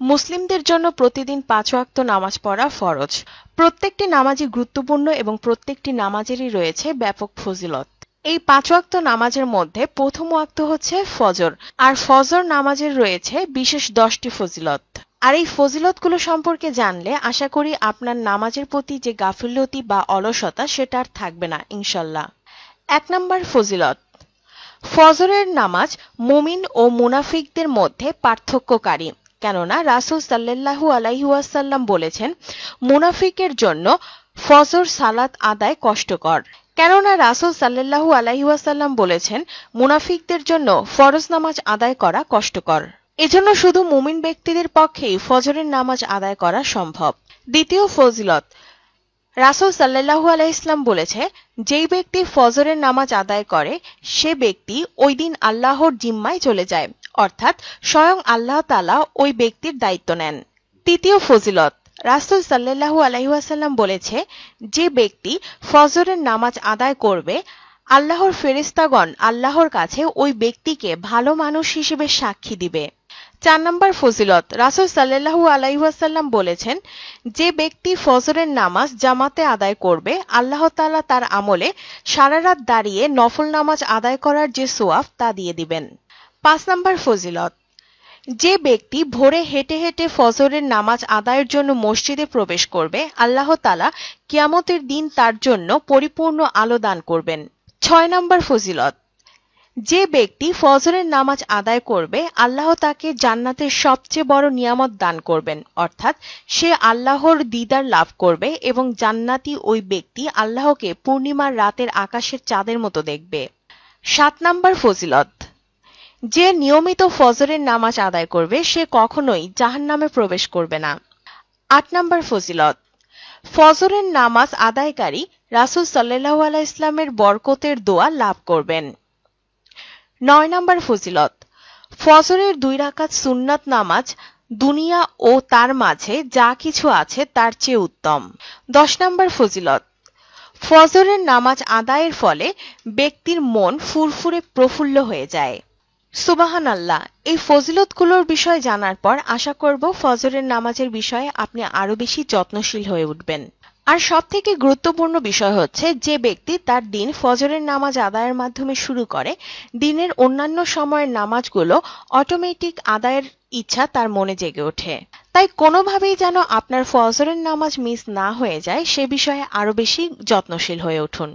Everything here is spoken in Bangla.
মুসলিমদের জন্য প্রতিদিন ৫ ওয়াক্ত নামাজ পড়া ফরজ। প্রত্যেকটি নামাজই গুরুত্বপূর্ণ এবং প্রত্যেকটি নামাজেরই রয়েছে ব্যাপক ফজিলত। এই ৫ ওয়াক্ত নামাজের মধ্যে প্রথম ওয়াক্ত হচ্ছে ফজর, আর ফজর নামাজের রয়েছে বিশেষ ১০টি ফজিলত। আর এই ফজিলতগুলো সম্পর্কে জানলে আশা করি আপনার নামাজের প্রতি যে গাফিলতি বা অলসতা সেটা আর থাকবে না ইনশাল্লাহ। ১ নম্বর ফজিলত, ফজরের নামাজ মুমিন ও মুনাফিকদের মধ্যে পার্থক্যকারী। কেননা রাসূল সাল্লাল্লাহু আলাইহি ওয়াসাল্লাম বলেছেন, মুনাফিকের জন্য ফজর সালাত আদায় কষ্টকর। কেননা রাসূল সাল্লাল্লাহু আলাইহি ওয়াসাল্লাম বলেছেন, মুনাফিকদের জন্য ফরজ নামাজ আদায় করা কষ্টকর। এজন্য শুধু মুমিন ব্যক্তিদের পক্ষেই ফজরের নামাজ আদায় করা সম্ভব। দ্বিতীয় ফজিলত, রাসূল সাল্লাল্লাহু আলাইহি ওয়াসাল্লাম বলেছে, যেই ব্যক্তি ফজরের নামাজ আদায় করে সে ব্যক্তি ওই দিন আল্লাহর জিম্মায় চলে যায়, অর্থাৎ স্বয়ং আল্লাহ তাআলা ওই ব্যক্তির দায়িত্ব নেন। তৃতীয় ফজিলত, রাসূল সাল্লাল্লাহু আলাইহি ওয়াসাল্লাম বলেছে, যে ব্যক্তি ফজরের নামাজ আদায় করবে আল্লাহর ফেরেশতাগণ আল্লাহর কাছে ওই ব্যক্তিকে ভালো মানুষ হিসেবে সাক্ষী দিবে। ৪ নম্বর ফজিলত, রাসূল সাল্লাল্লাহু আলাইহি ওয়াসাল্লাম বলেছেন, যে ব্যক্তি ফজরের নামাজ জামাতে আদায় করবে আল্লাহ তাআলা তার আমলে সারা রাত দাঁড়িয়ে নফল নামাজ আদায় করার যে সওয়াব তা দিয়ে দিবেন। ৫ নম্বর ফজিলত, যে ব্যক্তি ভোরে হেঁটে হেঁটে ফজরের নামাজ আদায়ের জন্য মসজিদে প্রবেশ করবে আল্লাহ তাআলা কিয়ামতের দিন তার জন্য পরিপূর্ণ আলো দান করবেন। ৬ নম্বর ফজিলত, যে ব্যক্তি ফজরের নামাজ আদায় করবে আল্লাহ তাকে জান্নাতের সবচেয়ে বড় নিয়ামত দান করবেন, অর্থাৎ সে আল্লাহর দিদার লাভ করবে এবং জান্নাতি ওই ব্যক্তি আল্লাহকে পূর্ণিমার রাতের আকাশের চাঁদের মতো দেখবে। ৭ নম্বর ফজিলত, যে নিয়মিত ফজরের নামাজ আদায় করবে সে কখনোই জাহান্নামে প্রবেশ করবে না। ৮ নম্বর ফজিলত, ফজরের নামাজ আদায়কারী রাসূল সাল্লাল্লাহু আলাইহি ওয়াসাল্লামের বরকতের দোয়া লাভ করবেন। ৯ নম্বর ফজিলত, ফজরের ২ রাকাত সুন্নাত নামাজ দুনিয়া ও তার মাঝে যা কিছু আছে তার চেয়ে উত্তম। ১০ নম্বর ফজিলত, ফজরের নামাজ আদায়ের ফলে ব্যক্তির মন ফুরফুরে প্রফুল্ল হয়ে যায়। সুবহানাল্লাহ। এই ফজিলতগুলোর বিষয় জানার পর আশা করব ফজরের নামাজের বিষয়ে আপনি আরো বেশি যত্নশীল হয়ে উঠবেন। আর সবথেকে গুরুত্বপূর্ণ বিষয় হচ্ছে, যে ব্যক্তি তার দিন ফজরের নামাজ আদায়ের মাধ্যমে শুরু করে দিনের অন্যান্য সময়ের নামাজগুলো অটোমেটিক আদায়ের ইচ্ছা তার মনে জেগে ওঠে। তাই কোনোভাবেই যেন আপনার ফজরের নামাজ মিস না হয়ে যায় সে বিষয়ে আরো বেশি যত্নশীল হয়ে উঠুন।